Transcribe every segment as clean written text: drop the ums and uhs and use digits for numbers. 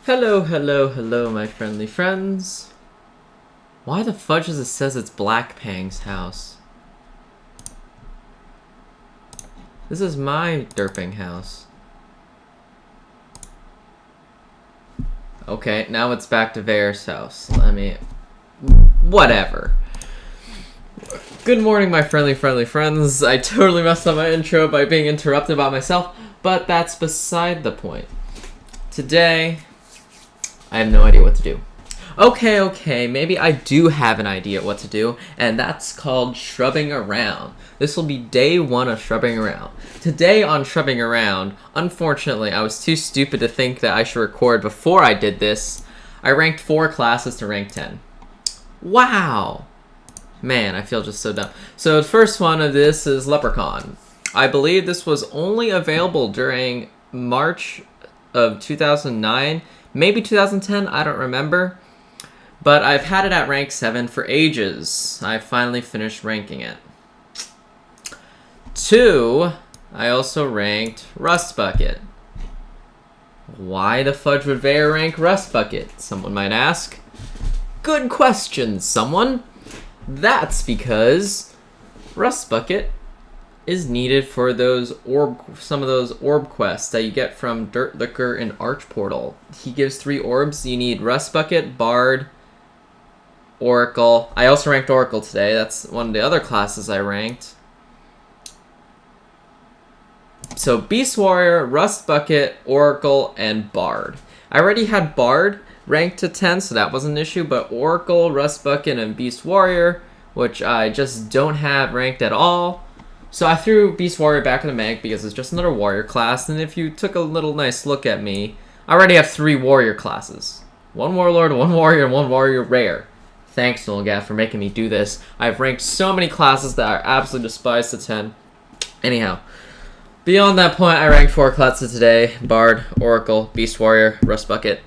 Hello, hello, hello, my friendly friends. Why the fudge does it says it's Black Pang's house? This is my derping house. Okay, now it's back to Vare's house. Whatever. Good morning, my friendly friends. I totally messed up my intro by being interrupted by myself, but that's beside the point. Today, I have no idea what to do. Okay, maybe I do have an idea what to do, and that's called shrubbing around. This will be day 1 of shrubbing around. Today on shrubbing around, unfortunately, I was too stupid to think that I should record before I did this. I ranked 4 classes to rank 10. Wow! Man, I feel just so dumb. So the first one of this is Leprechaun. I believe this was only available during March of 2009, maybe 2010, I don't remember. But I've had it at rank 7 for ages. I finally finished ranking it. 2, I also ranked Rust Bucket. Why the fudge would Vare rank Rust Bucket? Someone might ask. Good question, someone. That's because Rust Bucket is needed for some of those orb quests that you get from Dirt Liquor and Arch Portal. He gives 3 orbs. You need Rust Bucket, Bard, Oracle. I also ranked Oracle today. That's one of the other classes I ranked. So Beast Warrior, Rust Bucket, Oracle, and Bard. I already had Bard ranked to 10, so that wasn't an issue, but Oracle, Rust Bucket, and Beast Warrior, which I just don't have ranked at all. So I threw Beast Warrior back in the mag because it's just another warrior class, and if you took a little nice look at me, I already have 3 warrior classes. 1 warlord, 1 warrior, and 1 warrior rare. Thanks, Nolgat, for making me do this. I've ranked so many classes that are absolutely despised to 10. Anyhow, beyond that point, I ranked 4 classes today. Bard, Oracle, Beast Warrior, Rust Bucket.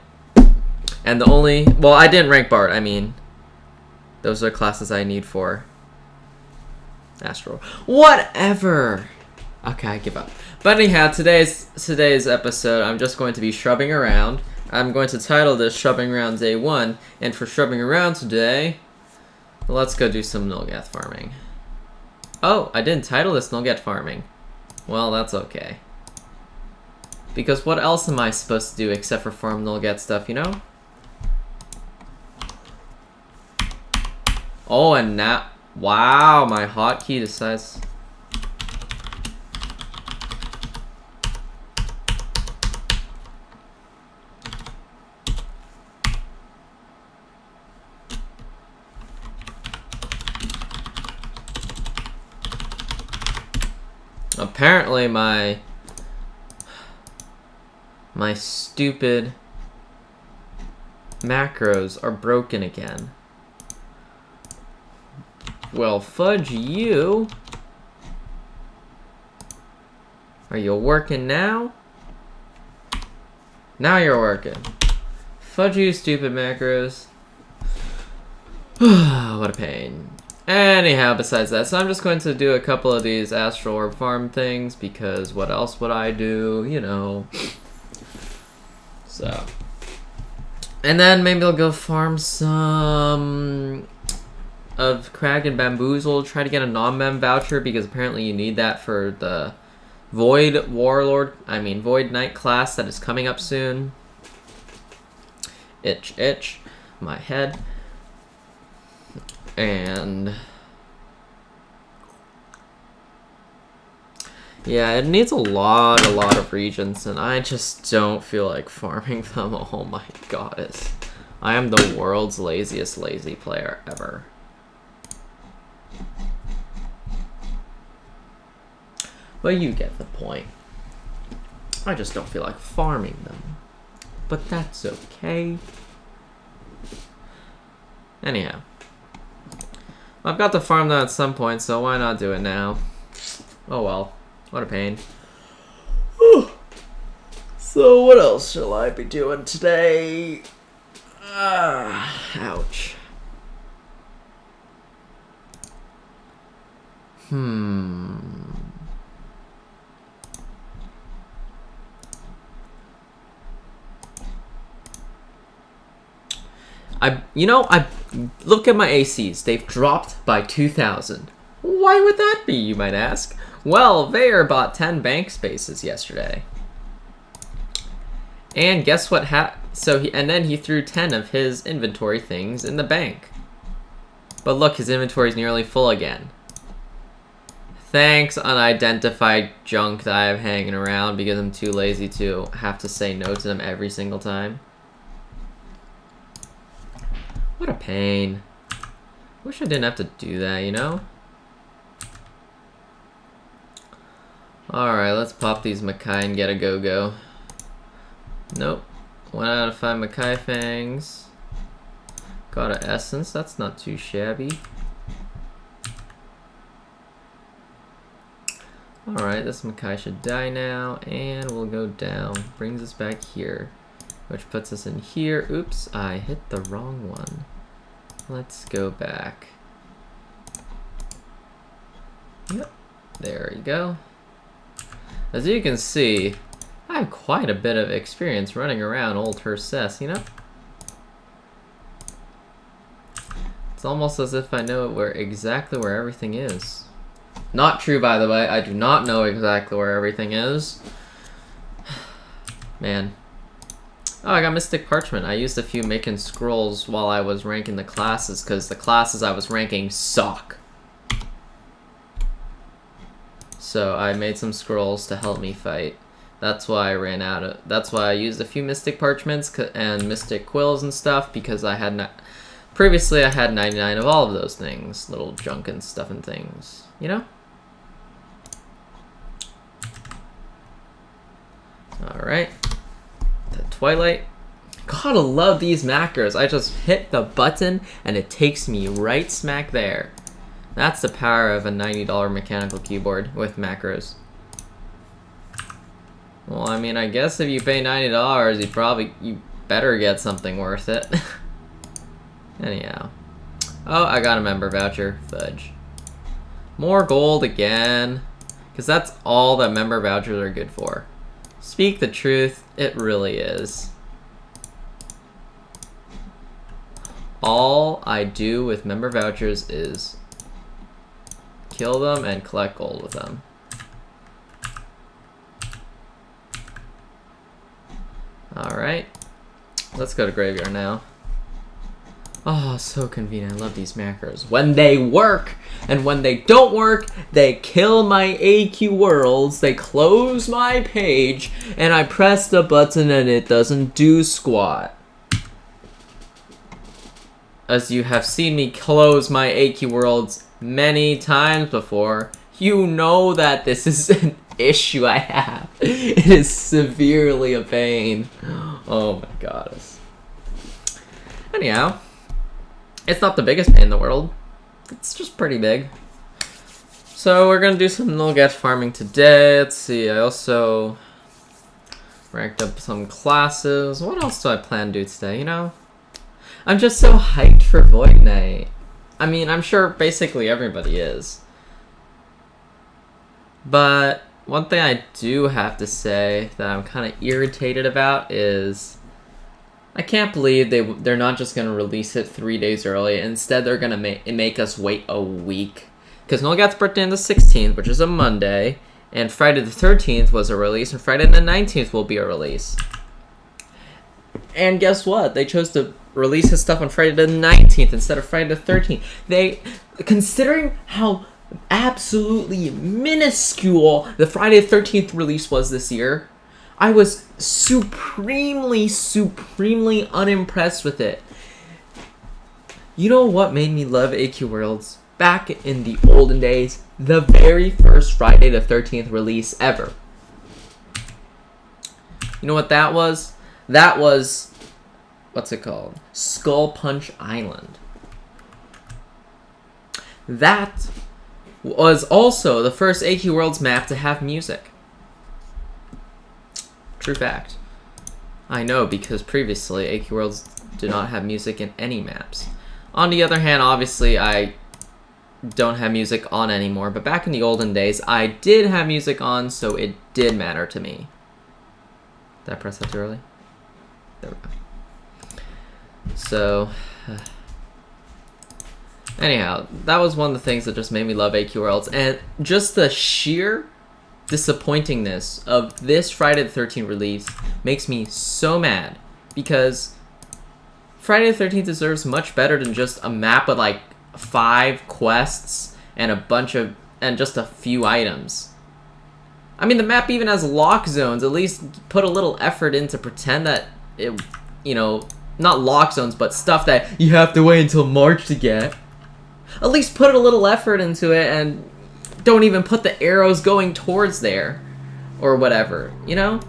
And the only... Well, I didn't rank Bard. I mean, those are classes I need for Astro. Whatever! Okay, I give up. But anyhow, today's episode, I'm just going to be shrubbing around. I'm going to title this Shrubbing Around Day 1. And for shrubbing around today, let's go do some Nolgath farming. Oh, I didn't title this Nolgath farming. Well, that's okay. Because what else am I supposed to do except for farm Nolgath stuff, you know? Oh, and now... Wow, my hotkey decides... Apparently my stupid macros are broken again. Well, fudge you. Are you working now? Now you're working. Fudge you, stupid macros. What a pain. Anyhow, besides that, so I'm just going to do a couple of these Astral Orb farm things, because what else would I do, you know? So. And then maybe I'll go farm some of Crag and Bamboozle, try to get a non-mem voucher, because apparently you need that for the Void Knight class that is coming up soon. Itch, my head. And yeah, it needs a lot of regions, and I just don't feel like farming them. Oh my goddess. I am the world's laziest lazy player ever. But you get the point. I just don't feel like farming them. But that's okay. Anyhow. I've got to farm that at some point, so why not do it now? Oh well. What a pain. So what else shall I be doing today? Ouch. I look at my ACs. They've dropped by 2,000. Why would that be, you might ask? Well, Vayer bought 10 bank spaces yesterday. And guess what and then he threw 10 of his inventory things in the bank. But look, his inventory is nearly full again. Thanks, unidentified junk that I have hanging around because I'm too lazy to have to say no to them every single time. What a pain. Wish I didn't have to do that, you know? Alright, let's pop these Makai and get a go-go. Nope. 1 out of 5 Makai Fangs. Got an Essence, that's not too shabby. Alright, this Makai should die now, and we'll go down. Brings us back here, which puts us in here. Oops, I hit the wrong one. Let's go back. Yep, there you go. As you can see, I have quite a bit of experience running around Old Hersess, you know? It's almost as if I know exactly where everything is. Not true, by the way. I do not know exactly where everything is. Man. Oh, I got Mystic Parchment. I used a few making scrolls while I was ranking the classes, because the classes I was ranking suck. So I made some scrolls to help me fight. That's why I ran out of... That's why I used a few Mystic Parchments and Mystic Quills and stuff, because I had previously I had 99 of all of those things. Little junk and stuff and things. You know? Alright. The Twilight. Gotta love these macros. I just hit the button and it takes me right smack there. That's the power of a $90 mechanical keyboard with macros. Well, I mean, I guess if you pay $90, you better get something worth it. Anyhow. Oh, I got a member voucher. Fudge. More gold again. Because that's all that member vouchers are good for. Speak the truth, it really is. All I do with member vouchers is kill them and collect gold with them. Alright. Let's go to Graveyard now. Oh, so convenient. I love these macros. When they work, and when they don't work, they kill my AQ worlds, they close my page, and I press the button and it doesn't do squat. As you have seen me close my AQ worlds many times before, you know that this is an issue I have. It is severely a pain. Oh my goddess. Anyhow. It's not the biggest pain in the world. It's just pretty big. So we're gonna do some Nulgat farming today. Let's see, I also ranked up some classes. What else do I plan to do today, you know? I'm just so hyped for Void Knight. I mean, I'm sure basically everybody is. But one thing I do have to say that I'm kind of irritated about is I can't believe they're not just going to release it 3 days early. Instead, they're going to make us wait a week. Because Nulgat's birthday on the 16th, which is a Monday, and Friday the 13th was a release, and Friday the 19th will be a release. And guess what? They chose to release his stuff on Friday the 19th instead of Friday the 13th. Considering how absolutely minuscule the Friday the 13th release was this year, I was supremely unimpressed with it. You know what made me love AQ Worlds? Back in the olden days, the very first Friday the 13th release ever. You know what that was? That was, what's it called? Skull Punch Island. That was also the first AQ Worlds map to have music. True fact. I know, because previously AQ Worlds did not have music in any maps. On the other hand, obviously I don't have music on anymore, but back in the olden days I did have music on, so it did matter to me. Did I press that too early? There we go. So, anyhow, that was one of the things that just made me love AQ Worlds, and just the sheer disappointingness of this Friday the 13th release makes me so mad, because Friday the 13th deserves much better than just a map with like 5 quests and and just a few items. I mean, the map even has lock zones. At least put a little effort in to pretend that it, you know, not lock zones, but stuff that you have to wait until March to get. At least put a little effort into it and don't even put the arrows going towards there or whatever, you know?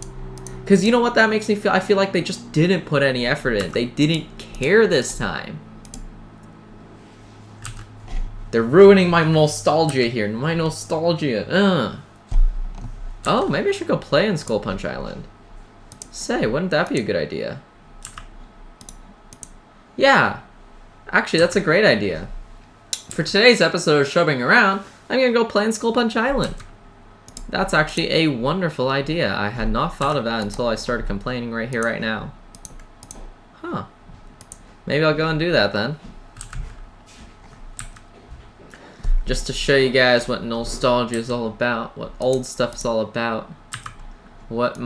Because you know what that makes me feel? I feel like they just didn't put any effort in. They didn't care this time. They're ruining my nostalgia here. My nostalgia. Oh, maybe I should go play in Skull Punch Island. Say, wouldn't that be a good idea? Yeah. Actually, that's a great idea. For today's episode of Shrubbing Around, I'm gonna go play in Skull Punch Island. That's actually a wonderful idea. I had not thought of that until I started complaining right here, right now. Huh. Maybe I'll go and do that then. Just to show you guys what nostalgia is all about, what old stuff is all about, what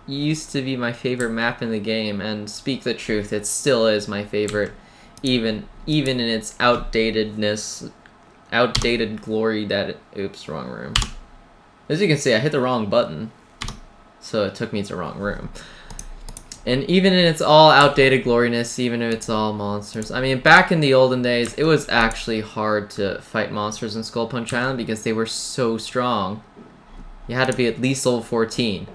used to be my favorite map in the game, and speak the truth, it still is my favorite, even in its outdatedness, outdated glory that oops, wrong room. As you can see, I hit the wrong button, so it took me to the wrong room. And even in its all outdated gloriness, even if it's all monsters. I mean, back in the olden days, it was actually hard to fight monsters in Skull Punch Island because they were so strong. You had to be at least level 14.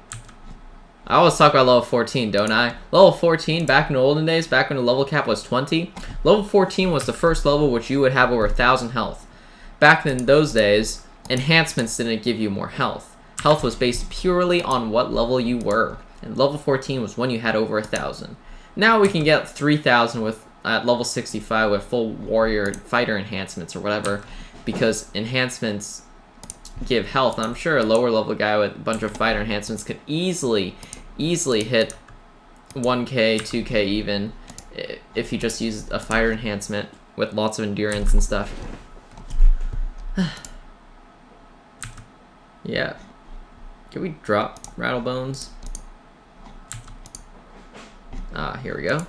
I always talk about level 14, don't I? Level 14, back in the olden days, back when the level cap was 20, level 14 was the first level which you would have over 1,000 health. Back in those days, enhancements didn't give you more health. Health was based purely on what level you were. And level 14 was when you had over 1,000. Now we can get 3,000 with at level 65 with full warrior fighter enhancements or whatever, because enhancements give health. And I'm sure a lower level guy with a bunch of fighter enhancements could easily hit 1k, 2k even, if he just used a fighter enhancement with lots of endurance and stuff. Yeah. Can we drop Rattlebones? Here we go.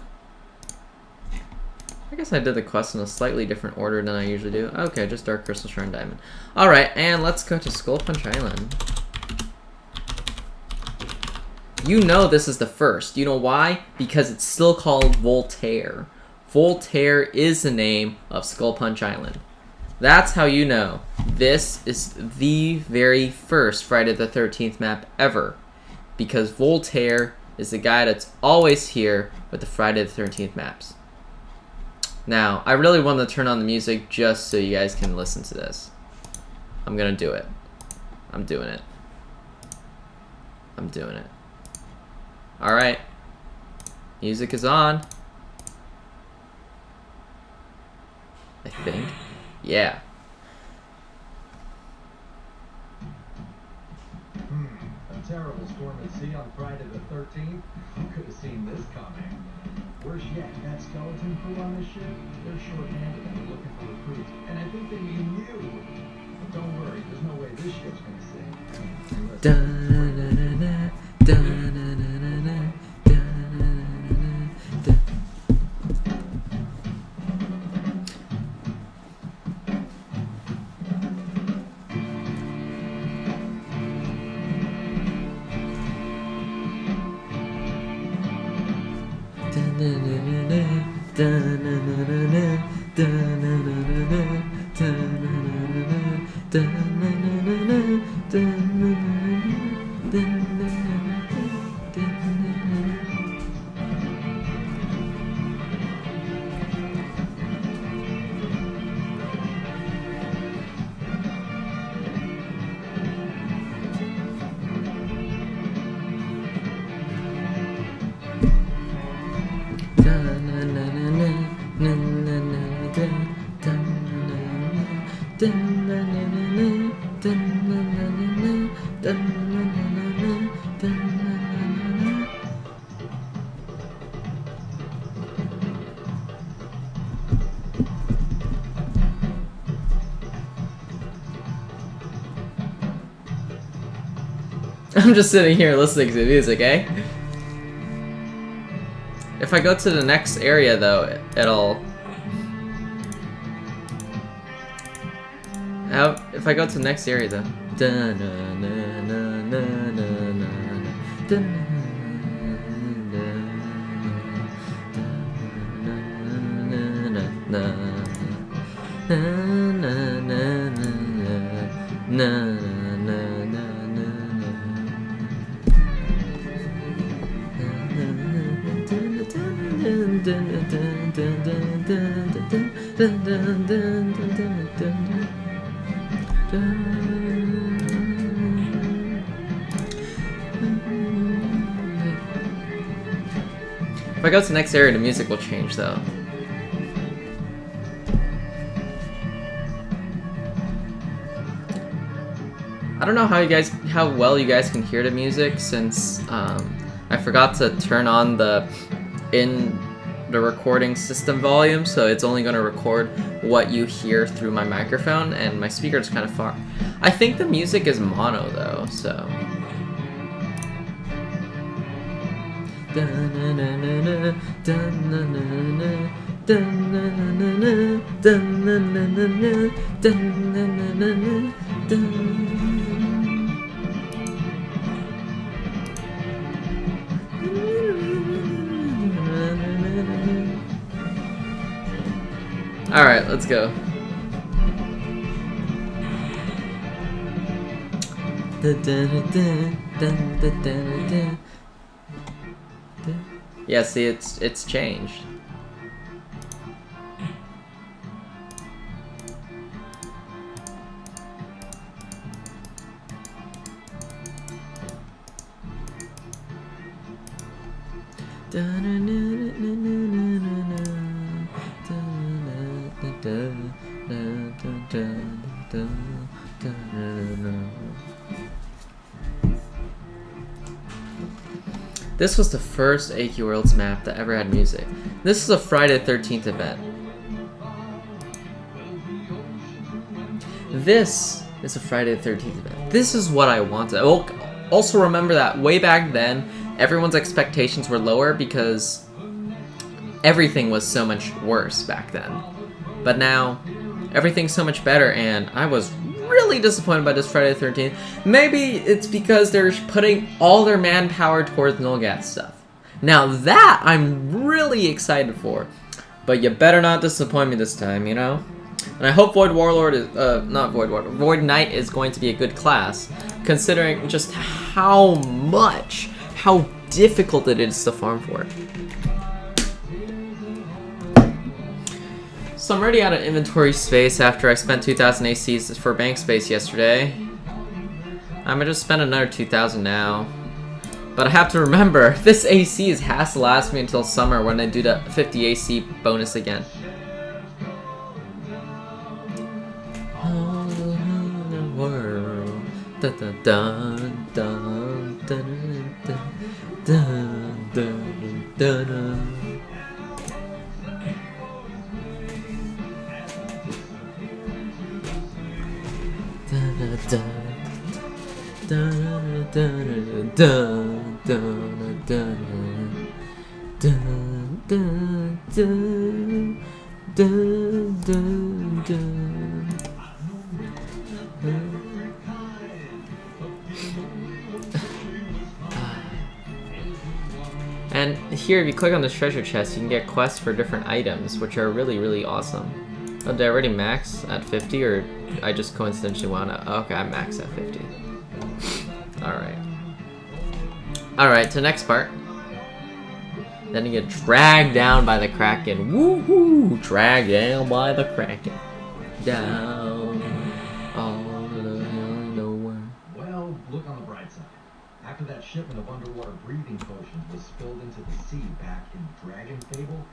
I guess I did the quest in a slightly different order than I usually do. Okay, just Dark Crystal Shrine Diamond. Alright, and let's go to Skull Punch Island. You know this is the first. You know why? Because it's still called Voltaire. Voltaire is the name of Skull Punch Island. That's how you know this is the very first Friday the 13th map ever. Because Voltaire is the guy that's always here with the Friday the 13th maps. Now, I really want to turn on the music just so you guys can listen to this. I'm gonna do it. I'm doing it. I'm doing it. Alright. Music is on. I think. Yeah. A terrible storm at sea on Friday the 13th. Who could have seen this coming? Worse yet, that skeleton crew on this ship, they're short-handed and they're looking for recruits. And I think they mean you. But don't worry, there's no way this ship's gonna I'm just sitting here listening to music, eh? If I go to the next area, though, it'll... If I go to the next area, though... If I go to the next area, the music will change, though. I don't know how well you guys can hear the music, since I forgot to turn on the recording system volume, so it's only going to record what you hear through my microphone, and my speaker is kind of far. I think the music is mono, though, so... Alright, let's go. Yeah, see, it's changed. This was the first AQ Worlds map that ever had music. This is a Friday the 13th event. This is a Friday the 13th event. This is what I wanted. Also remember that way back then, everyone's expectations were lower because everything was so much worse back then. But now, everything's so much better, and I was really disappointed by this Friday the 13th. Maybe it's because they're putting all their manpower towards Nolgat stuff. Now that I'm really excited for. But you better not disappoint me this time, you know? And I hope Void Warlord is, not Void Warlord, Void Knight is going to be a good class, considering just how difficult it is to farm for. So I'm already out of inventory space after I spent 2,000 ACs for bank space yesterday. I'm gonna just spend another 2,000 now. But I have to remember, this AC has to last me until summer when I do the 50 AC bonus again. All around the world. Dun dun dun dun dun dun dun dun dun. And here, if you click on this treasure chest, you can get quests for different items, which are really, really awesome. Oh, did I already max at 50, or I just coincidentally wanna... Okay, I max at 50. Alright. Alright, to the next part. Then you get dragged down by the Kraken. Woohoo! Dragged down by the Kraken. Down all the nowhere. Well, look on the bright side. After that shipment of underwater breathing potions was spilled into the sea back in Dragon Fable,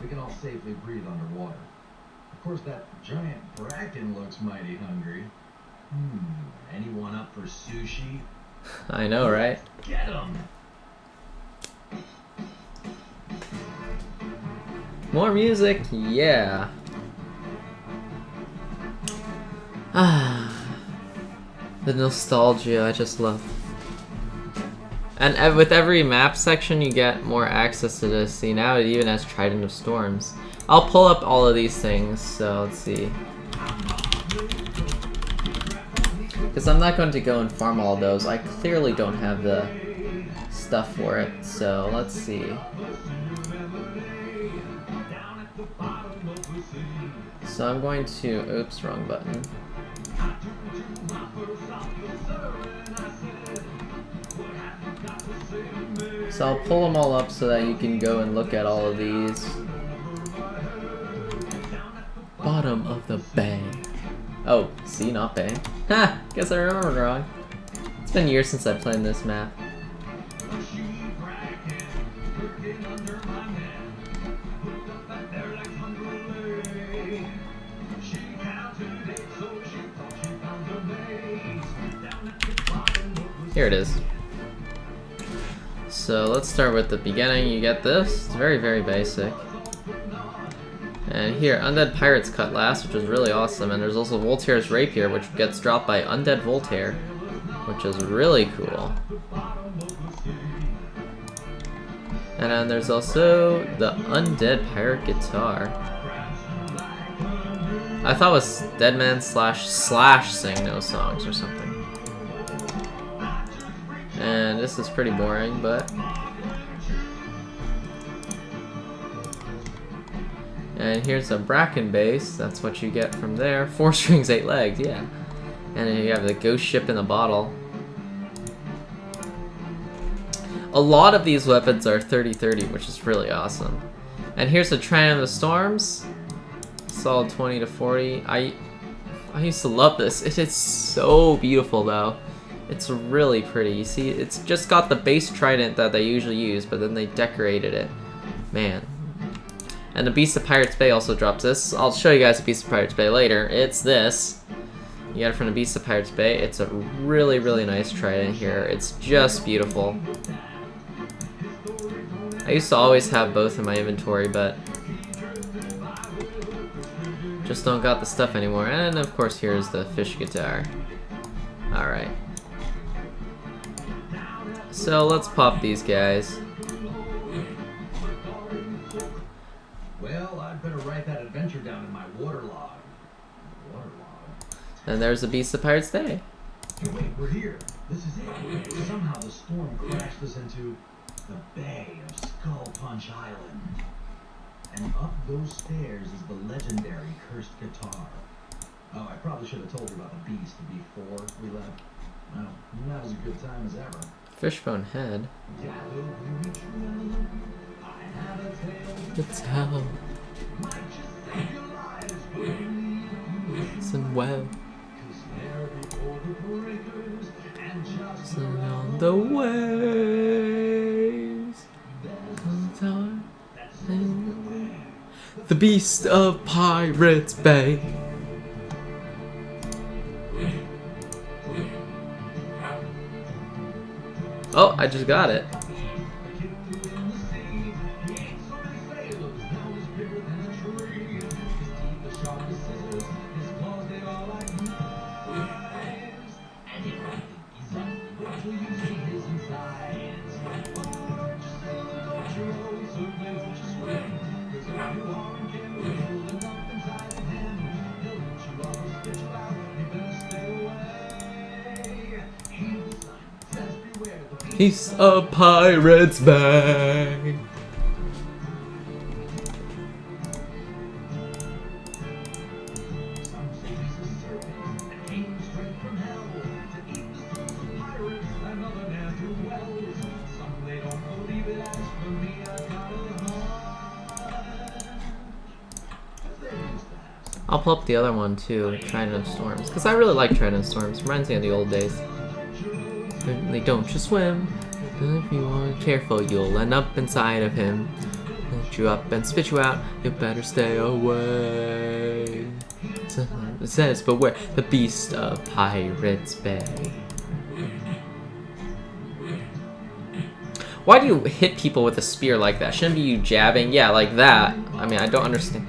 we can all safely breathe underwater. Of course, that giant Bracken looks mighty hungry. Anyone up for sushi? I know, right? Get him! More music, yeah. Ah, the nostalgia I just love. And with every map section, you get more access to this. See, now it even has Trident of Storms. I'll pull up all of these things, so let's see. Because I'm not going to go and farm all those. I clearly don't have the stuff for it, so let's see. So I'm going to, oops, wrong button. So I'll pull them all up so that you can go and look at all of these. Bottom of the bay. Oh, see, not bay. Ha! Guess I remembered wrong. It's been years since I played this map. Here it is. So let's start with the beginning. You get this. It's very, very basic. And here, Undead Pirate's Cutlass, which is really awesome. And there's also Voltaire's Rapier, which gets dropped by Undead Voltaire, which is really cool. And then there's also the Undead Pirate Guitar. I thought it was Deadman slash sing no songs or something. And this is pretty boring, but... And here's a Bracken bass, that's what you get from there. 4 strings, 8 legs, yeah. And then you have the ghost ship in the bottle. A lot of these weapons are 30-30, which is really awesome. And here's the Trident of the Storms. Solid 20 to 40. I used to love this. It is so beautiful though. It's really pretty. You see, it's just got the base trident that they usually use, but then they decorated it. Man. And the Beast of Pirates Bay also drops this. I'll show you guys the Beast of Pirates Bay later. It's this. You get it from the Beast of Pirates Bay. It's a really, really nice trident here. It's just beautiful. I used to always have both in my inventory, but just don't got the stuff anymore. And of course, here's the fish guitar. Alright. So let's pop these guys. Well, I'd better write that adventure down in my waterlog. And there's the Beast of Pirates Day. Hey, wait, we're here. This is it. Somehow the storm crashed us into the Bay of Skull Punch Island. And up those stairs is the legendary cursed guitar. Oh, I probably should have told you about the beast before we left. Well, now's a good time as ever. Fishbone head. The tell. Listen well. Listen on the waves. The Beast of Pirates Bay. Oh, I just got it. Piece of Pirates Bay. I'll pull up the other one too, Trident of Storms, because I really like Trident of Storms. Reminds me of the old days. They don't just swim. If you aren't careful, you'll end up inside of him. Lift you up and spit you out. You better stay away. It says, beware the Beast of Pirates Bay. Why do you hit people with a spear like that? Shouldn't be you jabbing? Yeah, like that. I mean, I don't understand.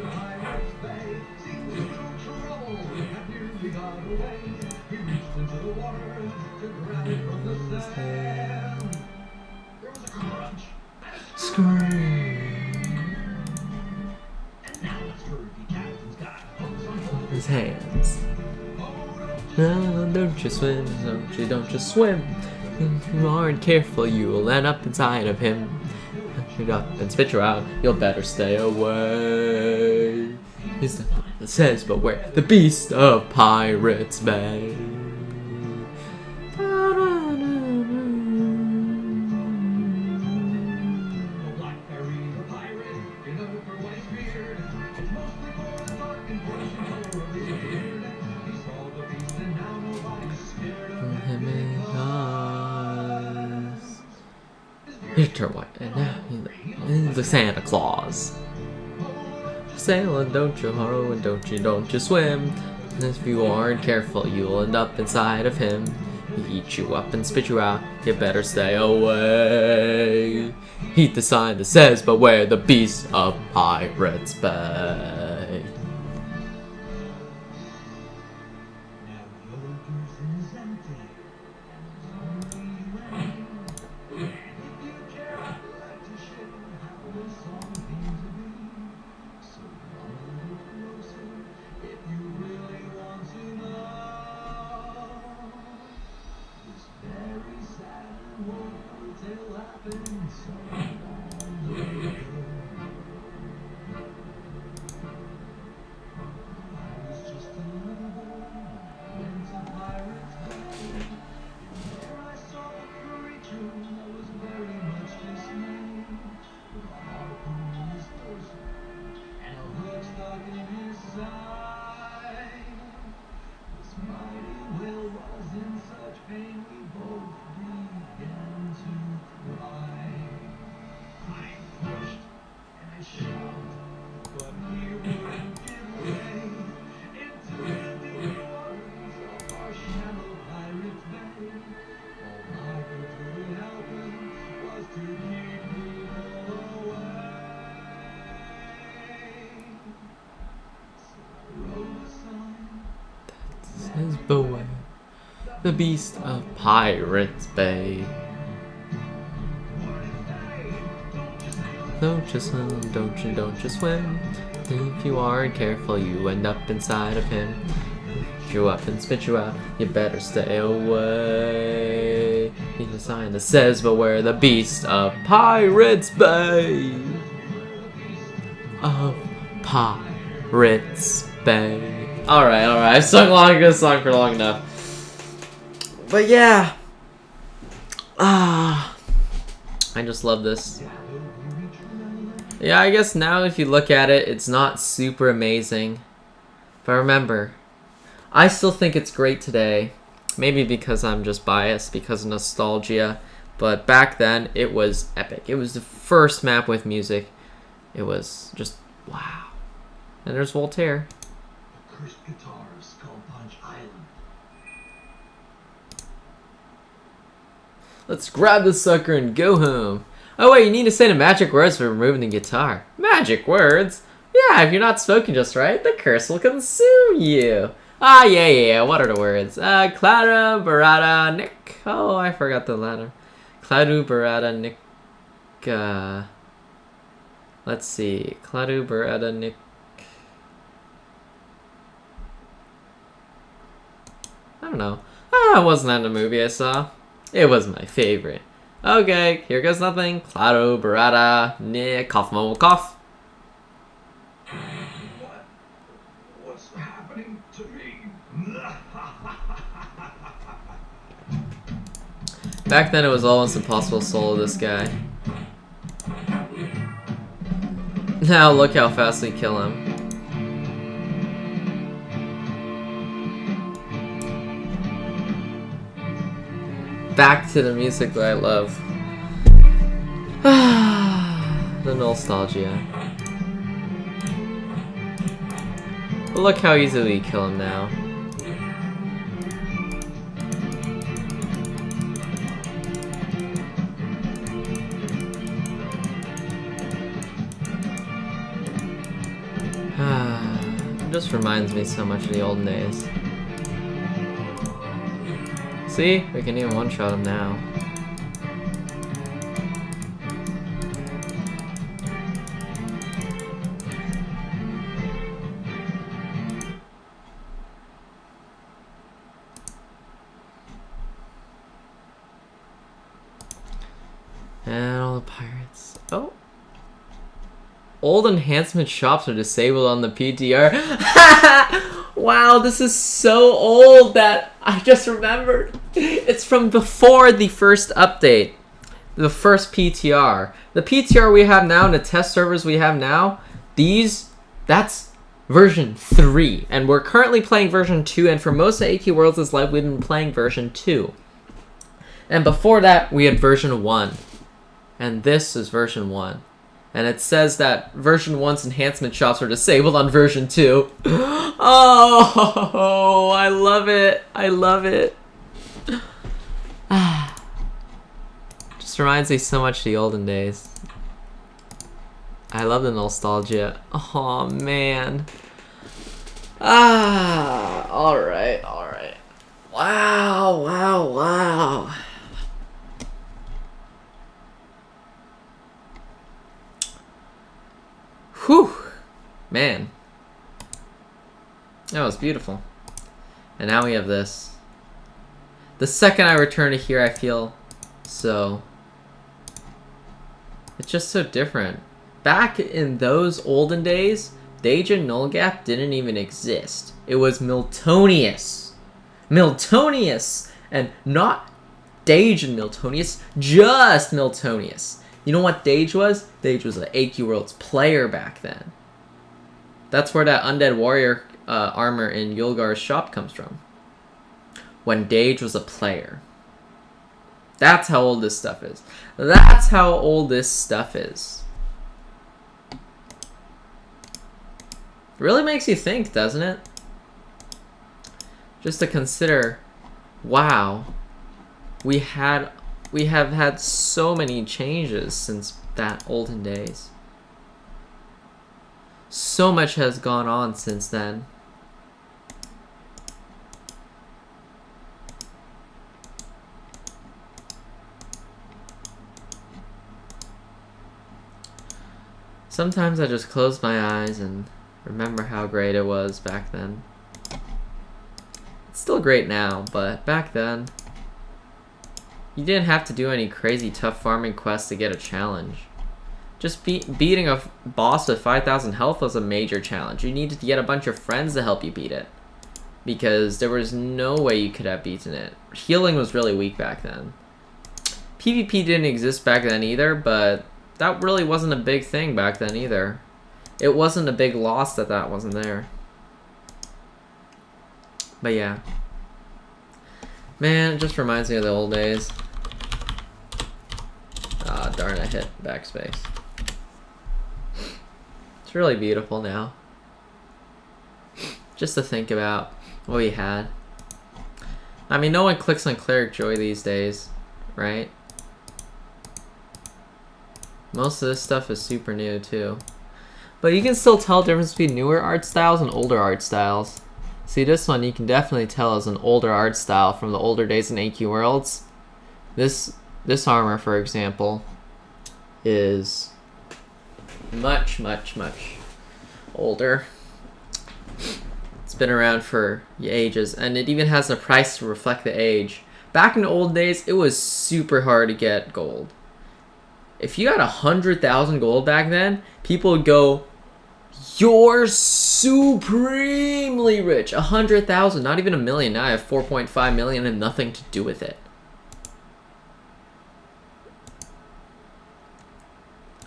His hands. No, don't you swim, don't you swim. If you aren't careful, you will end up inside of him. Shoot up and spit you out, you'll better stay away. He's the one that says, beware the beast of Pirates Bay. Peter White, and now he's the Santa Claus. Sailing, don't you hurry, and don't you swim. And if you aren't careful, you'll end up inside of him. He eat you up and spit you out, you better stay away. Heed the sign that says, beware the beast of Pirates Bay. Says beware the beast of Pirates Bay. Don't you swim, don't you swim. If you aren't careful, you end up inside of him. Spit you up and spit you out, you better stay away. He's a sign that says, beware the beast of Pirates Bay. Of Pirates Bay. Alright, I've sung this song for long enough. But yeah. I just love this. Yeah, I guess now if you look at it, it's not super amazing. But remember, I still think it's great today. Maybe because I'm just biased because of nostalgia. But back then, it was epic. It was the first map with music. It was just, wow. And there's Voltaire. Cursed guitar of Skull Punch Island. Let's grab this sucker and go home. Oh wait, you need to say the magic words for removing the guitar. Magic words? Yeah, if you're not spoken just right, the curse will consume you. Ah, yeah, what are the words? Clara, Barada, Nick. Oh, I forgot the letter. Cladu, Barada, Nick. Let's see. Cladu, Barada, Nick. I don't know. It wasn't that in the movie I saw. It was my favorite. Okay, here goes nothing. Claro, Barada, Nick, cough, mumble, cough. What's happening to me? Back then it was almost impossible to solo this guy. Now look how fast we kill him. Back to the music that I love. The nostalgia. But look how easily we kill him now. It just reminds me so much of the olden days. See? We can even one-shot him now. Oh. Old enhancement shops are disabled on the PTR. Wow, this is so old that I just remembered. It's from before the first update. The first PTR. The PTR we have now and the test servers we have now, that's version 3. And we're currently playing version 2, and for most of AQ Worlds' life, we've been playing version 2. And before that, we had version 1. And this is version 1. And it says that version 1's enhancement shops are disabled on version 2. Oh, I love it. I love it. Just reminds me so much of the olden days. I love the nostalgia. Oh, man. Alright, alright. Wow, wow, wow. Whew, man, that was beautiful. And now we have this. The second I return to here, I feel so, it's just so different. Back in those olden days, Dage and Null Gap didn't even exist. It was Miltonius. Miltonius, and not Dage and Miltonius, just Miltonius. You know what Dage was? Dage was an AQ Worlds player back then. That's where that Undead Warrior armor in Yulgar's shop comes from. When Dage was a player. That's how old this stuff is. That's how old this stuff is. Really makes you think, doesn't it? Just to consider, wow, we have had so many changes since that olden days. So much has gone on since then. Sometimes I just close my eyes and remember how great it was back then. It's still great now, but back then, you didn't have to do any crazy tough farming quests to get a challenge. Just beating a boss with 5,000 health was a major challenge. You needed to get a bunch of friends to help you beat it, because there was no way you could have beaten it. Healing was really weak back then. PvP didn't exist back then either, but that really wasn't a big thing back then either. It wasn't a big loss that that wasn't there. But yeah. Man, it just reminds me of the old days. Ah, darn, I hit backspace. It's really beautiful now. Just to think about what we had. I mean, no one clicks on Cleric Joy these days, right? Most of this stuff is super new too. But you can still tell the difference between newer art styles and older art styles. See, this one you can definitely tell is an older art style from the older days in AQ Worlds. This armor, for example, is much, much, much older. It's been around for ages, and it even has a price to reflect the age. Back in the old days, it was super hard to get gold. If you had 100,000 gold back then, people would go, "You're supremely rich." 100,000, not even a million. Now I have 4.5 million and nothing to do with it.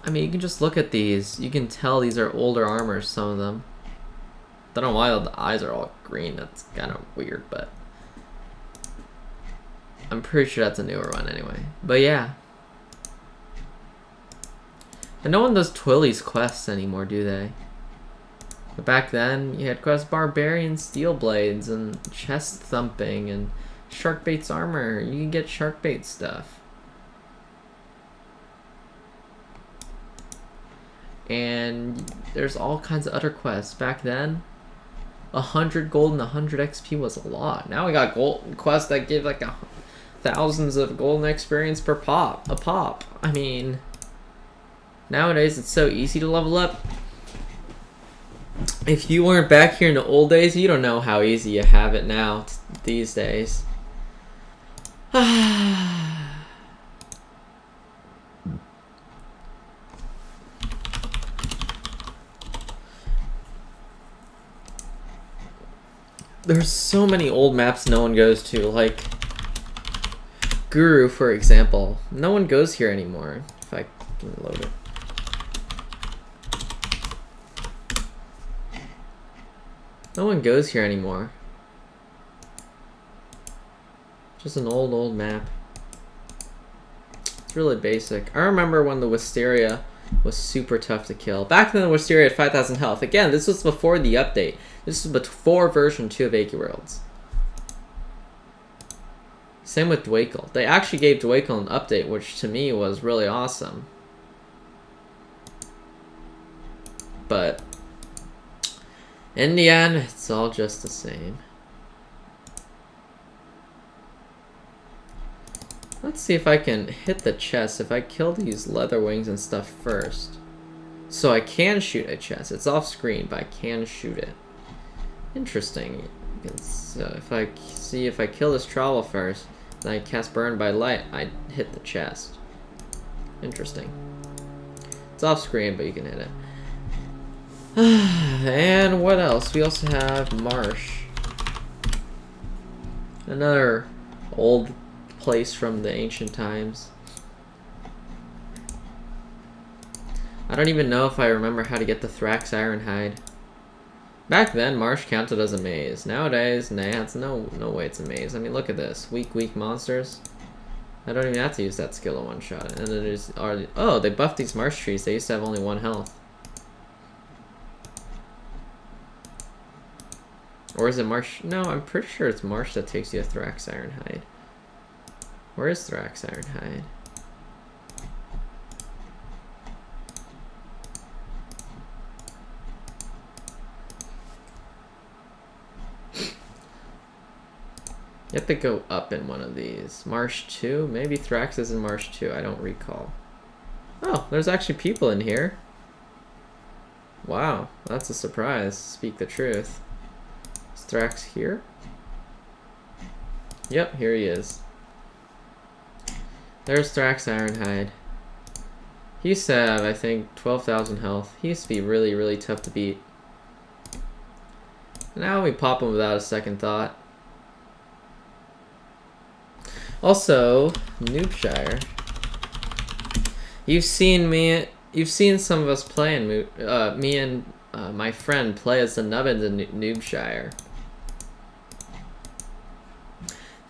I mean, you can just look at these. You can tell these are older armors, some of them. Don't know why the eyes are all green. That's kind of weird, but I'm pretty sure that's a newer one anyway. But yeah. And no one does Twilly's quests anymore, do they? But back then, you had quests Barbarian Steel Blades and Chest Thumping and Sharkbait's armor. You can get Sharkbait stuff. And there's all kinds of other quests. Back then, 100 gold and 100 XP was a lot. Now we got gold quests that give like thousands of golden experience per pop. I mean, nowadays it's so easy to level up. If you weren't back here in the old days, you don't know how easy you have it now these days. there's so many old maps no one goes to, like Guru, for example. No one goes here anymore. If I can load it. No one goes here anymore. Just an old map. It's really basic. I remember when the Wisteria was super tough to kill. Back then the Wisteria had 5,000 health. Again, this was before the update. This is before version 2 of AQ Worlds. Same with Dwaykel. They actually gave Dwaykel an update, which to me was really awesome. But in the end, it's all just the same. Let's see if I can hit the chest if I kill these leather wings and stuff first. So I can shoot a chest. It's off screen, but I can shoot it. Interesting. So if I kill this trowel first, then I cast Burn by Light, I hit the chest. Interesting. It's off screen, but you can hit it. And what else? We also have Marsh. Another old place from the ancient times. I don't even know if I remember how to get the Thrax Ironhide. Back then, Marsh counted as a maze. Nowadays, nah, it's no way it's a maze. I mean, look at this. Weak monsters. I don't even have to use that skill to one-shot it. And it is oh, they buffed these marsh trees. They used to have only 1 health. Or is it Marsh? No, I'm pretty sure it's Marsh that takes you a Thrax Ironhide. Where is Thrax Ironhide? You have to go up in one of these. Marsh 2? Maybe Thrax is in Marsh 2. I don't recall. Oh, there's actually people in here. Wow, that's a surprise. Speak the truth. Is Thrax here? Yep, here he is. There's Thrax Ironhide. He used to have, I think, 12,000 health. He used to be really tough to beat. Now we pop him without a second thought. Also, Noobshire. You've seen some of us play in me and my friend play as the nubbins in Noobshire.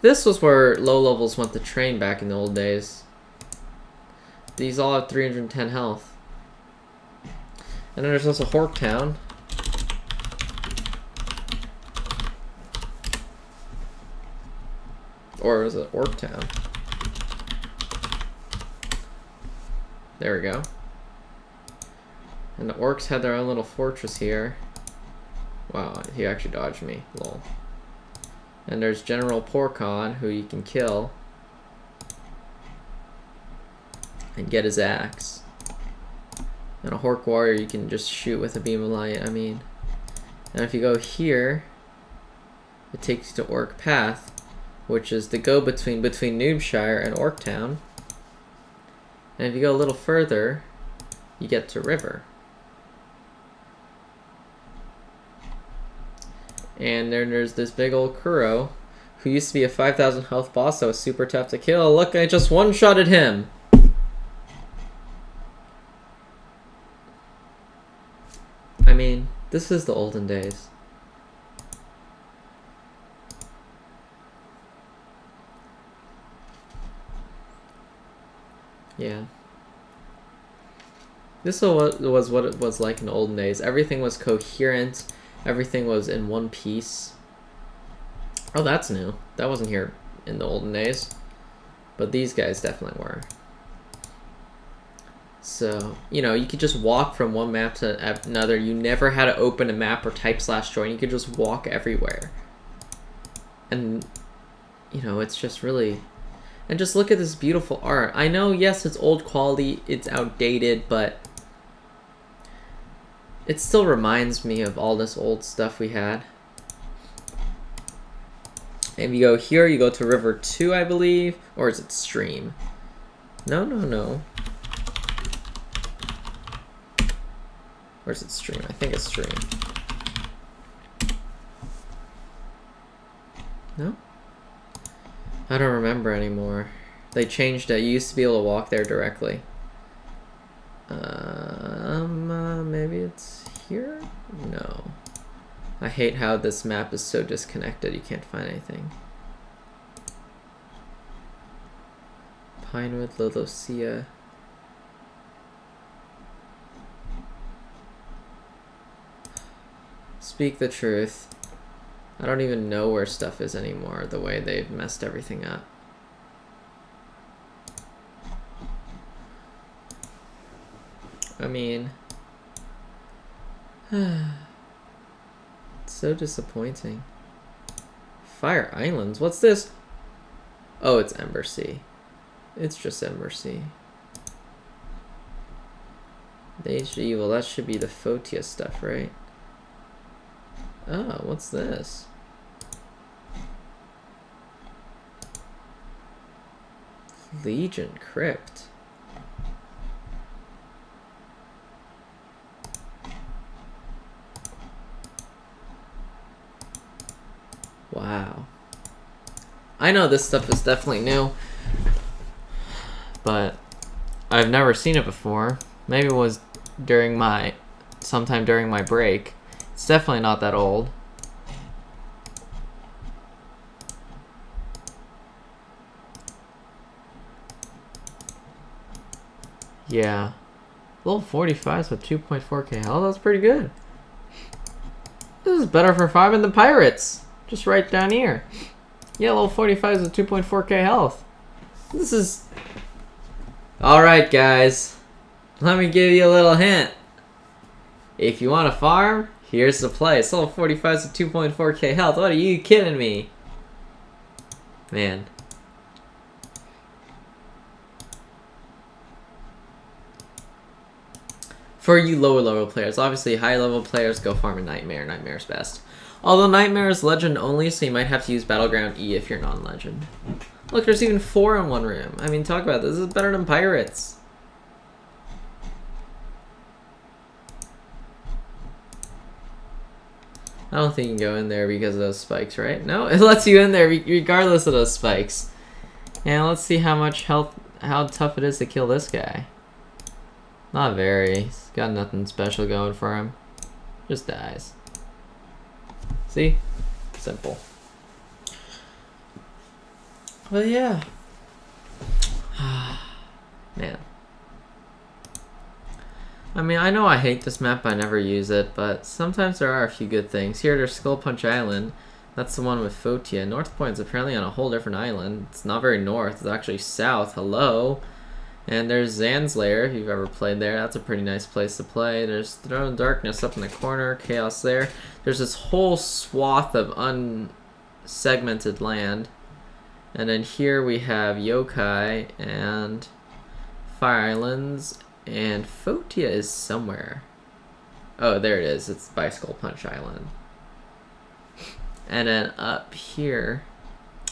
This was where low levels went to train back in the old days. These all have 310 health. And then there's also Horktown. Or was it Orktown? There we go. And the orcs had their own little fortress here. Wow, he actually dodged me. Lol. And there's General Porkon, who you can kill and get his axe. And a Hork Warrior you can just shoot with a beam of light, I mean. And if you go here, it takes you to Orc Path, which is the go-between between Noobshire and Orktown. And if you go a little further, you get to River. And then there's this big old Kuro, who used to be a 5,000 health boss that was super tough to kill. Look, I just one-shotted him! I mean, this is the olden days. Yeah. This was what it was like in the olden days. Everything was coherent. Everything was in one piece. Oh, that's new. That wasn't here in the olden days. But these guys definitely were. So, you know, you could just walk from one map to another. You never had to open a map or type /join. You could just walk everywhere. And, you know, it's just really... And just look at this beautiful art. I know, yes, it's old quality, it's outdated, but it still reminds me of all this old stuff we had. And you go here, you go to River 2, I believe. Or is it Stream? No. Or is it Stream? I think it's Stream. No? I don't remember anymore. They changed it. You used to be able to walk there directly. Maybe it's here? No. I hate how this map is so disconnected. You can't find anything. Pinewood, Lolosia. Speak the truth. I don't even know where stuff is anymore, the way they've messed everything up. I mean... it's so disappointing. Fire Islands? What's this? Oh, it's Ember Sea. It's just Ember Sea. Well, that should be the Photia stuff, right? Oh, what's this? Legion Crypt. Wow. I know this stuff is definitely new, but I've never seen it before. Maybe it was sometime during my break. It's definitely not that old. Yeah. Level 45s with 2.4k health, that's pretty good. This is better for farming than pirates. Just right down here. Yeah, level 45s with 2.4k health. This is... Alright guys. Let me give you a little hint. If you want to farm, here's the place. Level 45s with 2.4k health. What are you kidding me? Man. For you lower level players, obviously high level players go farm a Nightmare. Nightmare's best. Although Nightmare is legend only, so you might have to use Battleground E if you're non-legend. Look, there's even 4 in one room. I mean, talk about this. This is better than pirates. I don't think you can go in there because of those spikes, right? No, it lets you in there regardless of those spikes. And let's see how much health, how tough it is to kill this guy. Not very. He's got nothing special going for him. Just dies. See? Simple. Well, yeah. Man. I mean, I know I hate this map, I never use it, but sometimes there are a few good things. Here, there's Skull Punch Island. That's the one with Photia. North Point's apparently on a whole different island. It's not very north, it's actually south. Hello. And there's Zan's Lair, if you've ever played there. That's a pretty nice place to play. There's Throne of Darkness up in the corner, Chaos there. There's this whole swath of unsegmented land. And then here we have Yokai and Fire Islands. And Photia is somewhere. Oh, there it is. It's by Skull Punch Island. And then up here,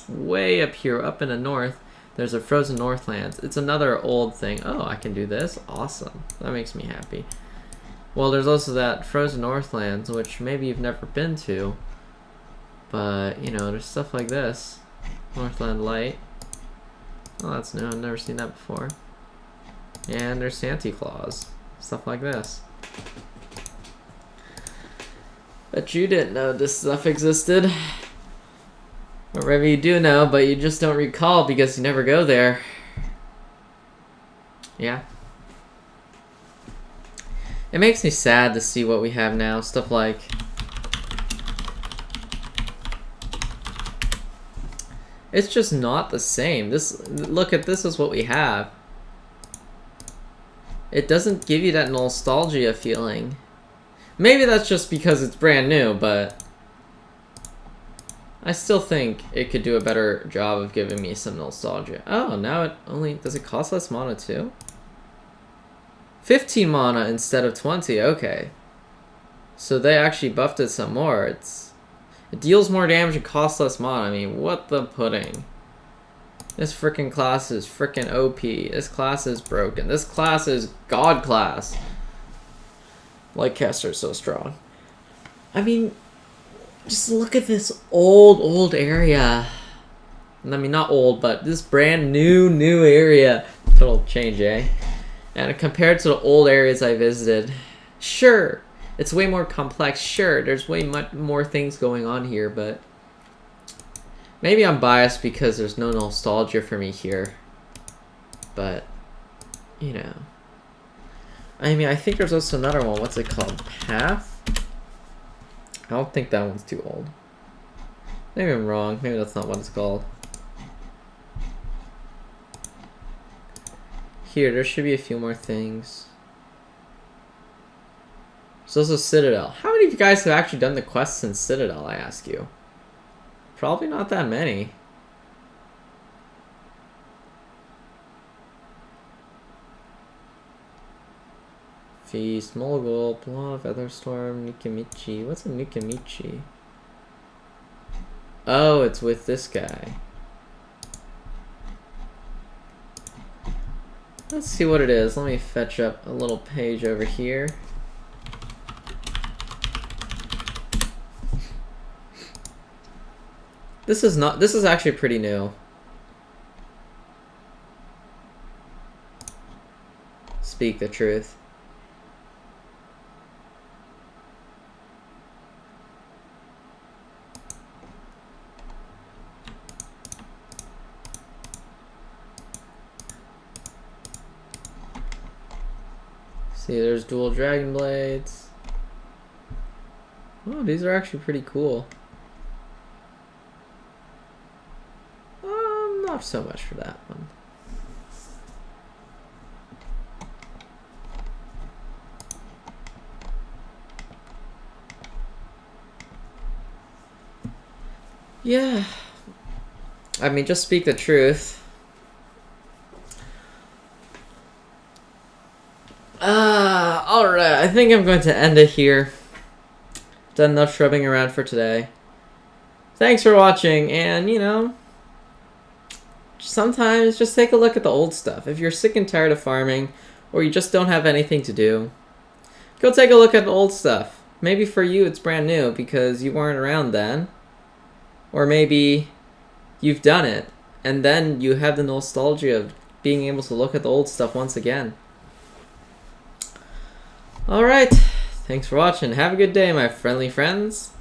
way up here, up in the north, there's a Frozen Northlands. It's another old thing. Oh, I can do this? Awesome. That makes me happy. Well, there's also that Frozen Northlands, which maybe you've never been to. But, you know, there's stuff like this. Northland Light. Oh, that's new. I've never seen that before. And there's Santa Claus. Stuff like this. Bet you didn't know this stuff existed. Or maybe you do know, but you just don't recall because you never go there. Yeah. It makes me sad to see what we have now. Stuff like... It's just not the same. Look at this is what we have. It doesn't give you that nostalgia feeling. Maybe that's just because it's brand new, but... I still think it could do a better job of giving me some nostalgia. Oh, now it only... Does it cost less mana too? 15 mana instead of 20, okay. So they actually buffed it some more. It deals more damage and costs less mana. I mean, what the pudding? This freaking class is freaking OP. This class is broken. This class is God class. Like Kester's so strong. I mean, Just look at this old area. I mean, not old, but this brand new area. Total change, eh? And compared to the old areas I visited, sure, it's way more complex. Sure, there's way much more things going on here, but maybe I'm biased because there's no nostalgia for me here. But, you know. I mean, I think there's also another one. What's it called? Path? I don't think that one's too old. Maybe I'm wrong. Maybe that's not what it's called. Here, there should be a few more things. There's also Citadel. How many of you guys have actually done the quests in Citadel, I ask you? Probably not that many. Feast, Mogul, Blah, Featherstorm, Nukamichi. What's a Nukamichi? Oh, it's with this guy. Let's see what it is. Let me fetch up a little page over here. This is actually pretty new. Speak the truth. See, there's dual dragon blades. Oh, these are actually pretty cool. Not so much for that one. Yeah. I mean, just speak the truth. Alright, I think I'm going to end it here. Done enough shrubbing around for today. Thanks for watching, and you know, sometimes just take a look at the old stuff. If you're sick and tired of farming, or you just don't have anything to do, go take a look at the old stuff. Maybe for you it's brand new because you weren't around then. Or maybe you've done it, and then you have the nostalgia of being able to look at the old stuff once again. Alright, thanks for watching. Have a good day, my friendly friends.